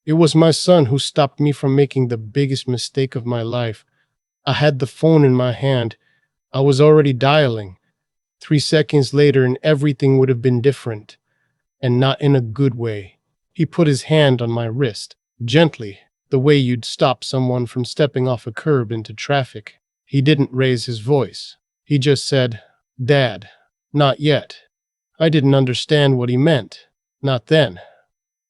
It was my son who stopped me from making the biggest mistake of my life. I had the phone in my hand. I was already dialing. 3 seconds later, and everything would have been different, and not in a good way. He put his hand on my wrist, gently, the way you'd stop someone from stepping off a curb into traffic. He didn't raise his voice. He just said, "Dad, not yet." I didn't understand what he meant. Not then.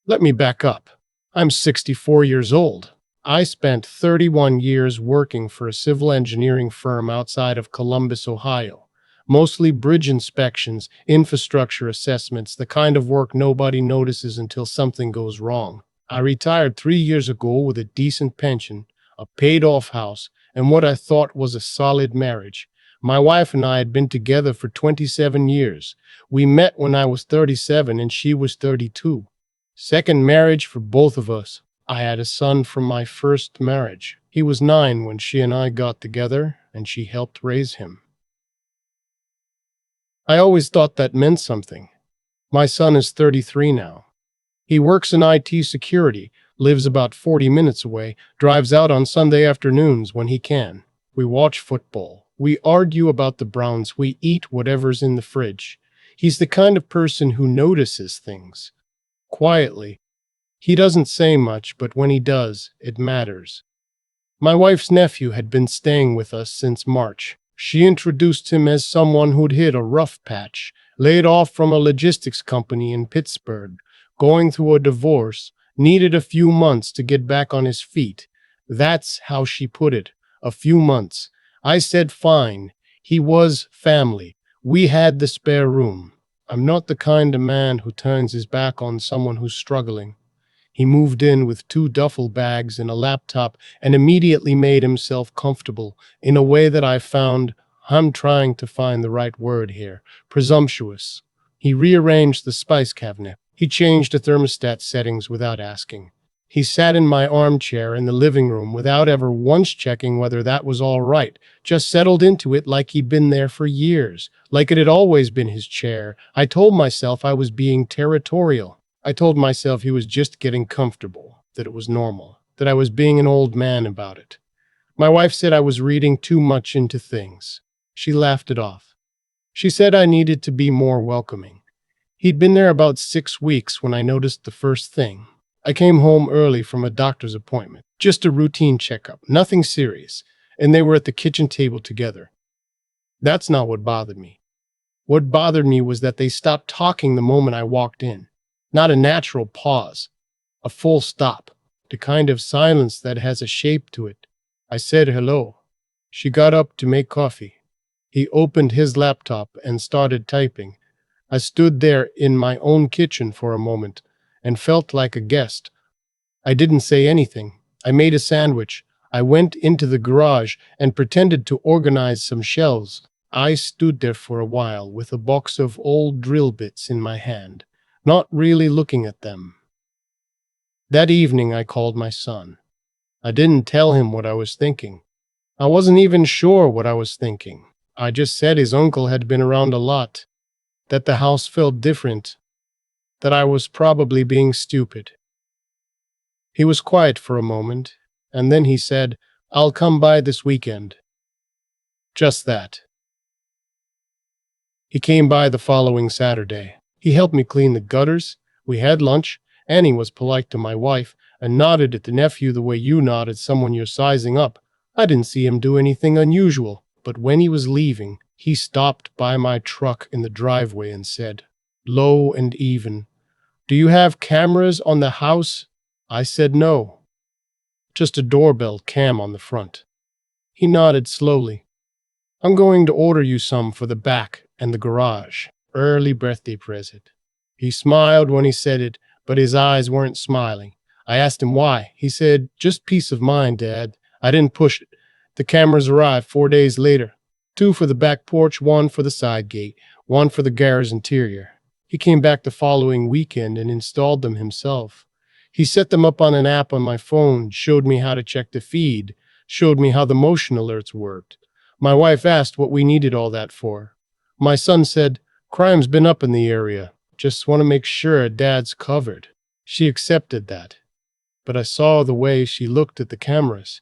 Let me back up. I'm 64 years old. I spent 31 years working for a civil engineering firm outside of Columbus, Ohio. Mostly bridge inspections, infrastructure assessments, the kind of work nobody notices until something goes wrong. I retired 3 years ago with a decent pension, a paid-off house, and what I thought was a solid marriage. My wife and I had been together for 27 years. We met when I was 37 and she was 32. Second marriage for both of us. I had a son from my first marriage. He was 9 when she and I got together, and she helped raise him. I always thought that meant something. My son is 33 now. He works in IT security, lives about 40 minutes away, drives out on Sunday afternoons when he can. We watch football. We argue about the Browns. We eat whatever's in the fridge. He's the kind of person who notices things. Quietly. He doesn't say much, but when he does, it matters. My wife's nephew had been staying with us since March. She introduced him as someone who'd hit a rough patch, laid off from a logistics company in Pittsburgh, going through a divorce, needed a few months to get back on his feet. That's how she put it, a few months. I said fine. He was family. We had the spare room. I'm not the kind of man who turns his back on someone who's struggling. He moved in with 2 duffel bags and a laptop and immediately made himself comfortable in a way that I found, I'm trying to find the right word here, presumptuous. He rearranged the spice cabinet. He changed the thermostat settings without asking. He sat in my armchair in the living room without ever once checking whether that was all right, just settled into it like he'd been there for years, like it had always been his chair. I told myself I was being territorial. I told myself he was just getting comfortable, that it was normal, that I was being an old man about it. My wife said I was reading too much into things. She laughed it off. She said I needed to be more welcoming. He'd been there about 6 weeks when I noticed the first thing. I came home early from a doctor's appointment, just a routine checkup, nothing serious, and they were at the kitchen table together. That's not what bothered me. What bothered me was that they stopped talking the moment I walked in. Not a natural pause, a full stop, the kind of silence that has a shape to it. I said hello. She got up to make coffee. He opened his laptop and started typing. I stood there in my own kitchen for a moment and felt like a guest. I didn't say anything. I made a sandwich. I went into the garage and pretended to organize some shelves. I stood there for a while with a box of old drill bits in my hand, not really looking at them. That evening I called my son. I didn't tell him what I was thinking. I wasn't even sure what I was thinking. I just said his uncle had been around a lot, that the house felt different, that I was probably being stupid. He was quiet for a moment, and then he said, "I'll come by this weekend." Just that. He came by the following Saturday. He helped me clean the gutters. We had lunch, and he was polite to my wife and nodded at the nephew the way you nod at someone you're sizing up. I didn't see him do anything unusual, but when he was leaving, he stopped by my truck in the driveway and said, low and even, "Do you have cameras on the house?" I said no. Just a doorbell cam on the front. He nodded slowly. "I'm going to order you some for the back and the garage. Early birthday present." He smiled when he said it, but his eyes weren't smiling. I asked him why. He said, "Just peace of mind, Dad." I didn't push it. The cameras arrived 4 days later. 2 for the back porch, 1 for the side gate, 1 for the garage interior. He came back the following weekend and installed them himself. He set them up on an app on my phone, showed me how to check the feed, showed me how the motion alerts worked. My wife asked what we needed all that for. My son said, "Crime's been up in the area. Just want to make sure Dad's covered." She accepted that. but I saw the way she looked at the cameras.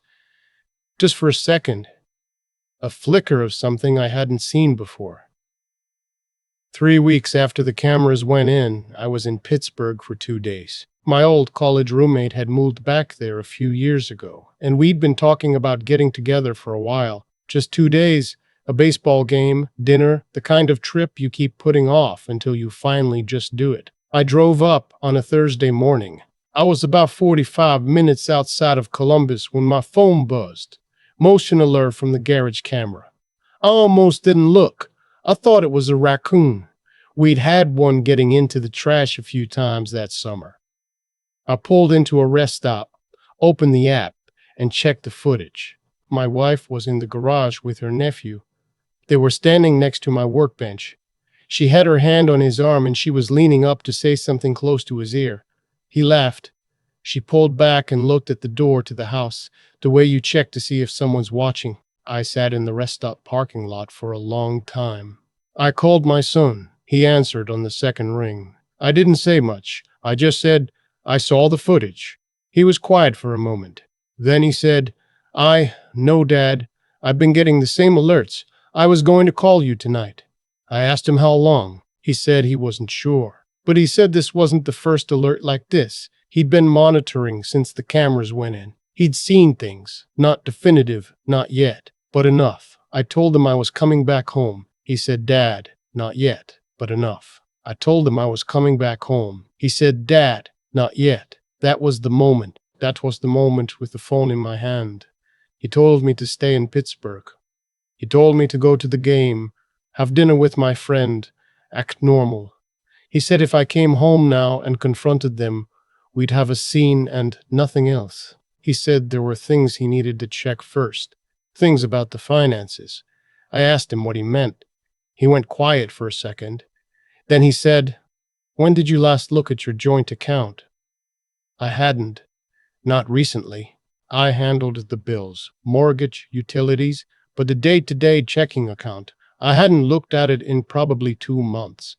Just for a second, a flicker of something I hadn't seen before. 3 weeks after the cameras went in, I was in Pittsburgh for 2 days. My old college roommate had moved back there a few years ago, and we'd been talking about getting together for a while. Just 2 days, a baseball game, dinner, the kind of trip you keep putting off until you finally just do it. I drove up on a Thursday morning. I was about 45 minutes outside of Columbus when my phone buzzed. Motion alert from the garage camera. I almost didn't look. I thought it was a raccoon. We'd had one getting into the trash a few times that summer. I pulled into a rest stop, opened the app, and checked the footage. My wife was in the garage with her nephew. They were standing next to my workbench. She had her hand on his arm and she was leaning up to say something close to his ear. He laughed. She pulled back and looked at the door to the house, the way you check to see if someone's watching. I sat in the rest stop parking lot for a long time. I called my son. He answered on the second ring. I didn't say much. I just said, I saw the footage. He was quiet for a moment. Then he said, No, Dad. I've been getting the same alerts. I was going to call you tonight. I asked him how long. He said he wasn't sure. But he said this wasn't the first alert like this. He'd been monitoring since the cameras went in. He'd seen things. Not definitive, not yet, but enough. I told him I was coming back home. He said, Dad, not yet, but enough. I told him I was coming back home. He said, Dad, not yet. That was the moment. That was the moment with the phone in my hand. He told me to stay in Pittsburgh. He told me to go to the game, have dinner with my friend, act normal. He said if I came home now and confronted them, we'd have a scene and nothing else. He said there were things he needed to check first, things about the finances. I asked him what he meant. He went quiet for a second. Then he said, When did you last look at your joint account? I hadn't. Not recently. I handled the bills, mortgage, utilities, but the day-to-day checking account, I hadn't looked at it in probably 2 months.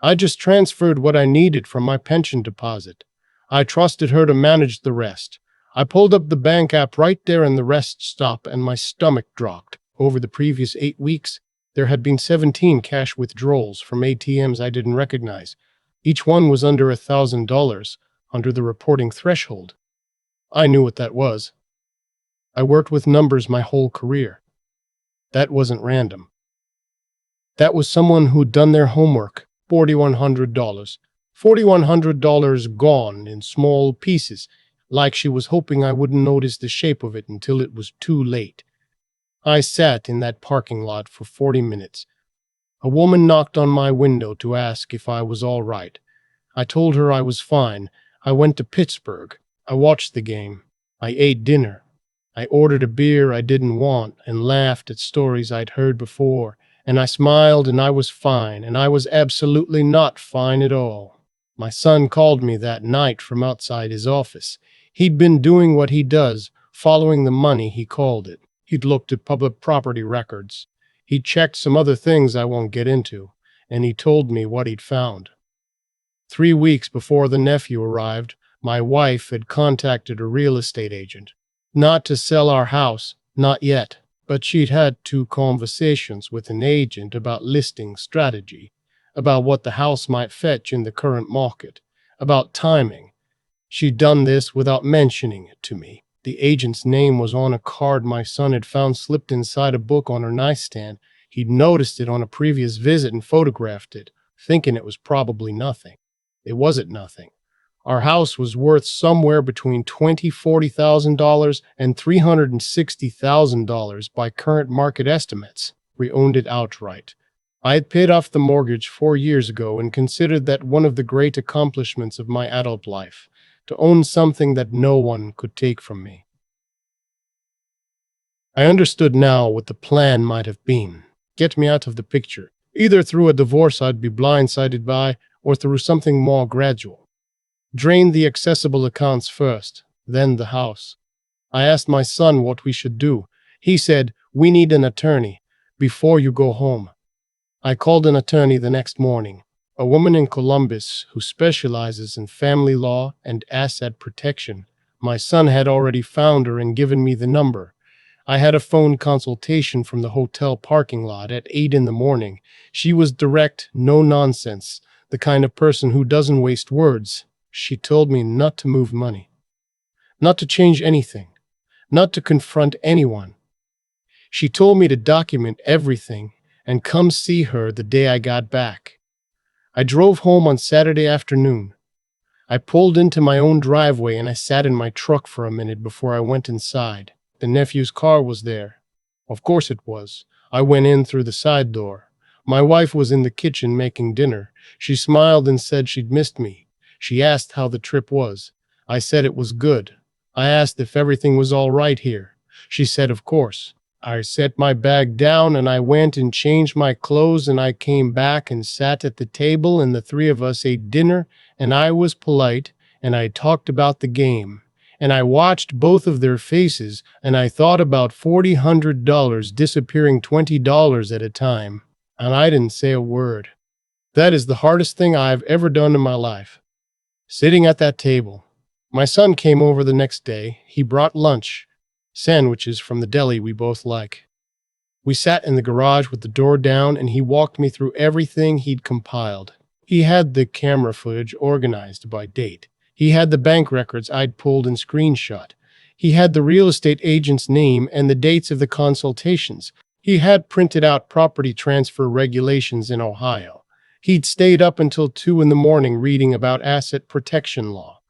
I just transferred what I needed from my pension deposit. I trusted her to manage the rest. I pulled up the bank app right there in the rest stop and my stomach dropped. Over the previous 8 weeks, there had been 17 cash withdrawals from ATMs I didn't recognize. Each one was under $1,000, under the reporting threshold. I knew what that was. I worked with numbers my whole career. That wasn't random. That was someone who'd done their homework. $4,100. $4,100 gone in small pieces, like she was hoping I wouldn't notice the shape of it until it was too late. I sat in that parking lot for 40 minutes. A woman knocked on my window to ask if I was all right. I told her I was fine. I went to Pittsburgh. I watched the game. I ate dinner. I ordered a beer I didn't want and laughed at stories I'd heard before, and I smiled and I was fine, and I was absolutely not fine at all. My son called me that night from outside his office. He'd been doing what he does, following the money, he called it. He'd looked at public property records. He'd checked some other things I won't get into, and he told me what he'd found. 3 weeks before the nephew arrived, my wife had contacted a real estate agent. Not to sell our house, not yet, but she'd had 2 conversations with an agent about listing strategy, about what the house might fetch in the current market, about timing. She'd done this without mentioning it to me. The agent's name was on a card my son had found slipped inside a book on her nightstand. He'd noticed it on a previous visit and photographed it, thinking it was probably nothing. It wasn't nothing. Our house was worth somewhere between $40,000 and $360,000 by current market estimates. We owned it outright. I had paid off the mortgage 4 years ago and considered that one of the great accomplishments of my adult life, to own something that no one could take from me. I understood now what the plan might have been. Get me out of the picture, either through a divorce I'd be blindsided by or through something more gradual. Drain the accessible accounts first, then the house. I asked my son what we should do. He said, We need an attorney before you go home. I called an attorney the next morning, a woman in Columbus who specializes in family law and asset protection. My son had already found her and given me the number. I had a phone consultation from the hotel parking lot at 8 in the morning. She was direct, no nonsense, the kind of person who doesn't waste words. She told me not to move money, not to change anything, not to confront anyone. She told me to document everything and come see her the day I got back. I drove home on Saturday afternoon. I pulled into my own driveway and I sat in my truck for a minute before I went inside. The nephew's car was there. Of course it was. I went in through the side door. My wife was in the kitchen making dinner. She smiled and said she'd missed me. She asked how the trip was. I said it was good. I asked if everything was all right here. She said, of course. I set my bag down and I went and changed my clothes and I came back and sat at the table and the three of us ate dinner and I was polite and I talked about the game. And I watched both of their faces and I thought about $4,000 disappearing $20 at a time. And I didn't say a word. That is the hardest thing I've ever done in my life. Sitting at that table. My son came over the next day. He brought lunch. Sandwiches from the deli we both like. We sat in the garage with the door down and he walked me through everything he'd compiled. He had the camera footage organized by date. He had the bank records I'd pulled and screenshot. He had the real estate agent's name and the dates of the consultations. He had printed out property transfer regulations in Ohio. He'd stayed up until 2 in the morning reading about asset protection law.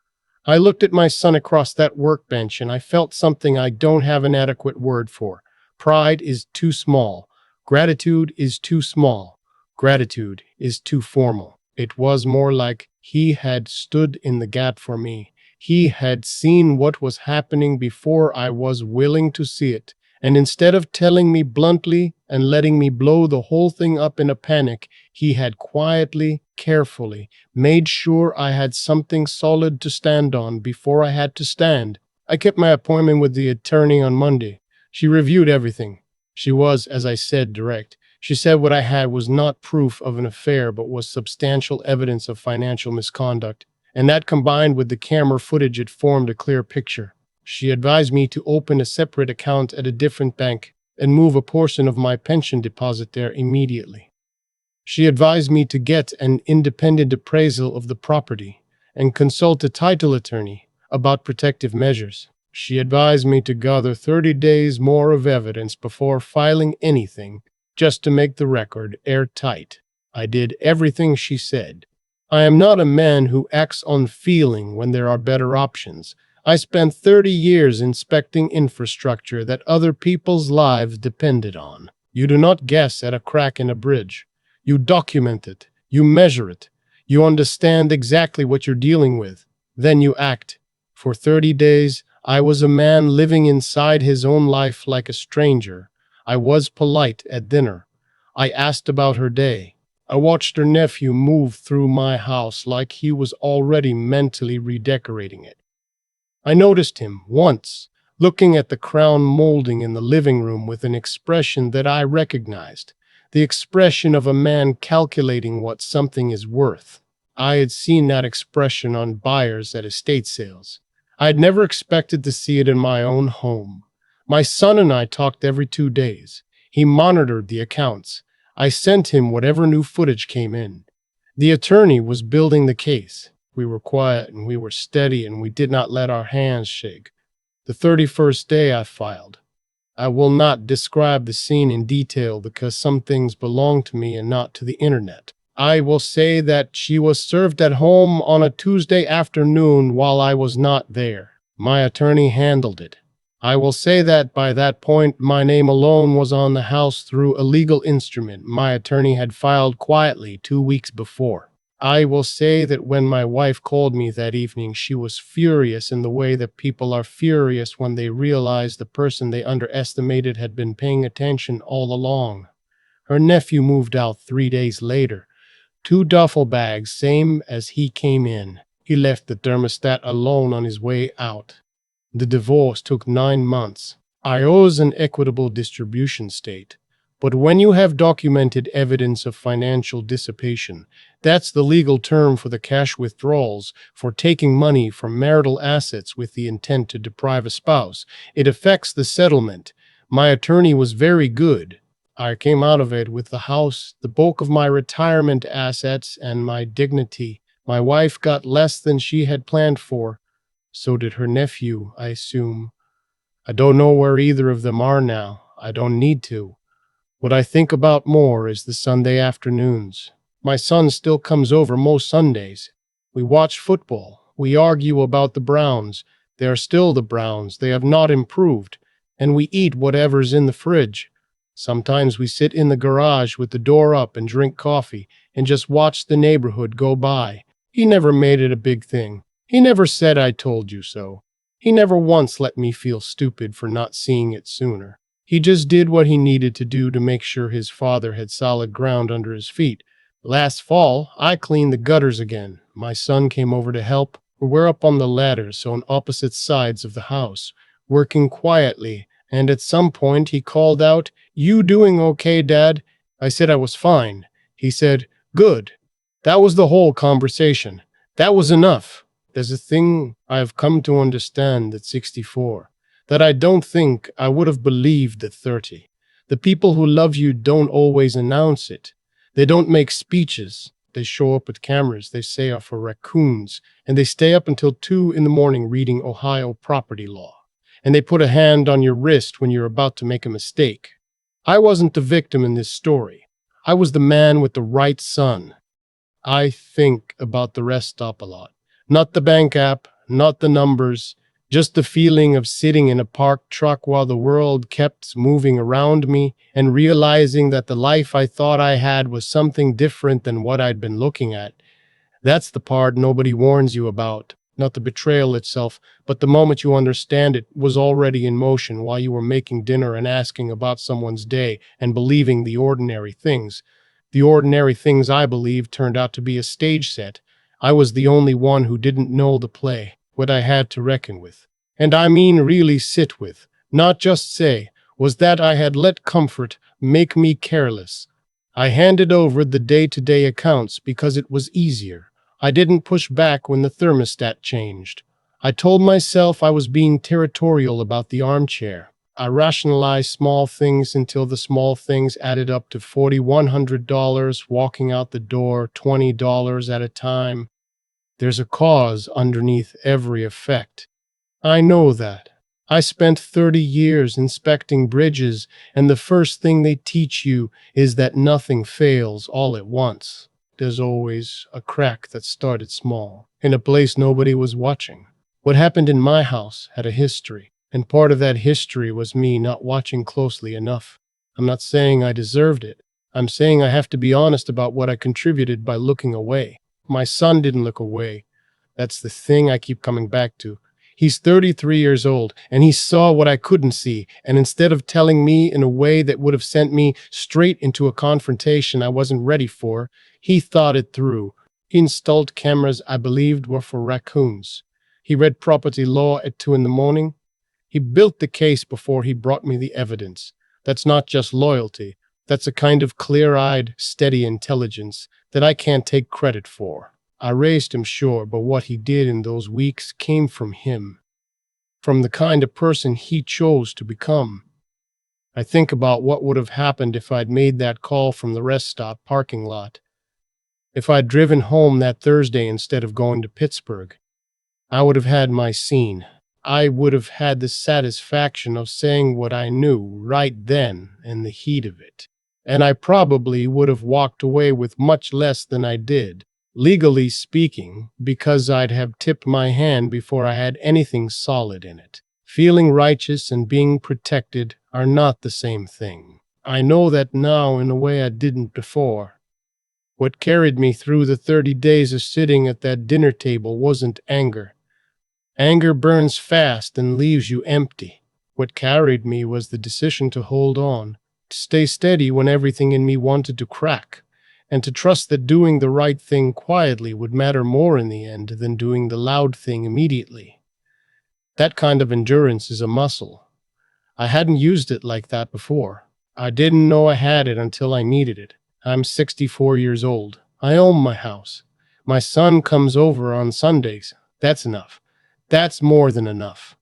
I looked at my son across that workbench and I felt something I don't have an adequate word for. Pride is too small. Gratitude is too small. Gratitude is too formal. It was more like he had stood in the gap for me. He had seen what was happening before I was willing to see it. And instead of telling me bluntly and letting me blow the whole thing up in a panic, he had quietly, carefully made sure I had something solid to stand on before I had to stand. I kept my appointment with the attorney on Monday. She reviewed everything. She was, as I said, direct. She said what I had was not proof of an affair, but was substantial evidence of financial misconduct. And that combined with the camera footage, it formed a clear picture. She advised me to open a separate account at a different bank and move a portion of my pension deposit there immediately. She advised me to get an independent appraisal of the property and consult a title attorney about protective measures. She advised me to gather 30 days more of evidence before filing anything, just to make the record airtight. I did everything she said. I am not a man who acts on feeling when there are better options. I spent 30 years inspecting infrastructure that other people's lives depended on. You do not guess at a crack in a bridge. You document it. You measure it. You understand exactly what you're dealing with. Then you act. For 30 days, I was a man living inside his own life like a stranger. I was polite at dinner. I asked about her day. I watched her nephew move through my house like he was already mentally redecorating it. I noticed him once, looking at the crown molding in the living room with an expression that I recognized, the expression of a man calculating what something is worth. I had seen that expression on buyers at estate sales. I had never expected to see it in my own home. My son and I talked every 2 days. He monitored the accounts. I sent him whatever new footage came in. The attorney was building the case. We were quiet and we were steady and we did not let our hands shake. The 31st day I filed. I will not describe the scene in detail because some things belong to me and not to the internet. I will say that she was served at home on a Tuesday afternoon while I was not there. My attorney handled it. I will say that by that point, my name alone was on the house through a legal instrument my attorney had filed quietly 2 weeks before. I will say that when my wife called me that evening, she was furious in the way that people are furious when they realize the person they underestimated had been paying attention all along. Her nephew moved out 3 days later. 2 duffel bags, same as he came in. He left the thermostat alone on his way out. The divorce took 9 months. I was an equitable distribution state. But when you have documented evidence of financial dissipation, that's the legal term for the cash withdrawals for taking money from marital assets with the intent to deprive a spouse. It affects the settlement. My attorney was very good. I came out of it with the house, the bulk of my retirement assets, and my dignity. My wife got less than she had planned for. So did her nephew, I assume. I don't know where either of them are now. I don't need to. What I think about more is the Sunday afternoons. My son still comes over most Sundays. We watch football. We argue about the Browns. They are still the Browns. They have not improved. And we eat whatever's in the fridge. Sometimes we sit in the garage with the door up and drink coffee and just watch the neighborhood go by. He never made it a big thing. He never said I told you so. He never once let me feel stupid for not seeing it sooner. He just did what he needed to do to make sure his father had solid ground under his feet. Last fall, I cleaned the gutters again. My son came over to help. We're up on the ladders, so on opposite sides of the house, working quietly, and at some point he called out, "You doing okay, Dad?" I said I was fine. He said, "Good." That was the whole conversation. That was enough. There's a thing I've come to understand at 64 that I don't think I would have believed at 30. The people who love you don't always announce it. They don't make speeches. They show up with cameras they say are for raccoons, and they stay up until 2 in the morning reading Ohio property law. And they put a hand on your wrist when you're about to make a mistake. I wasn't the victim in this story. I was the man with the right son. I think about the rest stop a lot. Not the bank app, not the numbers, just the feeling of sitting in a parked truck while the world kept moving around me and realizing that the life I thought I had was something different than what I'd been looking at. That's the part nobody warns you about. Not the betrayal itself, but the moment you understand it was already in motion while you were making dinner and asking about someone's day and believing the ordinary things. The ordinary things I believed turned out to be a stage set. I was the only one who didn't know the play, what I had to reckon with. And I mean really sit with, not just say, was that I had let comfort make me careless. I handed over the day-to-day accounts because it was easier. I didn't push back when the thermostat changed. I told myself I was being territorial about the armchair. I rationalized small things until the small things added up to $4,100, walking out the door $20 at a time. There's a cause underneath every effect. I know that. I spent 30 years inspecting bridges, and the first thing they teach you is that nothing fails all at once. There's always a crack that started small, in a place nobody was watching. What happened in my house had a history, and part of that history was me not watching closely enough. I'm not saying I deserved it. I'm saying I have to be honest about what I contributed by looking away. My son didn't look away. That's the thing I keep coming back to. He's 33 years old, and he saw what I couldn't see, and instead of telling me in a way that would have sent me straight into a confrontation I wasn't ready for, he thought it through. He installed cameras I believed were for raccoons. He read property law at 2 in the morning. He built the case before he brought me the evidence. That's not just loyalty. That's a kind of clear-eyed, steady intelligence that I can't take credit for. I raised him, sure, but what he did in those weeks came from him, from the kind of person he chose to become. I think about what would have happened if I'd made that call from the rest stop parking lot. If I'd driven home that Thursday instead of going to Pittsburgh, I would have had my scene. I would have had the satisfaction of saying what I knew right then in the heat of it. And I probably would have walked away with much less than I did. Legally speaking, because I'd have tipped my hand before I had anything solid in it. Feeling righteous and being protected are not the same thing. I know that now in a way I didn't before. What carried me through the 30 days of sitting at that dinner table wasn't anger. Anger burns fast and leaves you empty. What carried me was the decision to hold on, to stay steady when everything in me wanted to crack, and to trust that doing the right thing quietly would matter more in the end than doing the loud thing immediately. That kind of endurance is a muscle. I hadn't used it like that before. I didn't know I had it until I needed it. I'm 64 years old. I own my house. My son comes over on Sundays. That's enough. That's more than enough.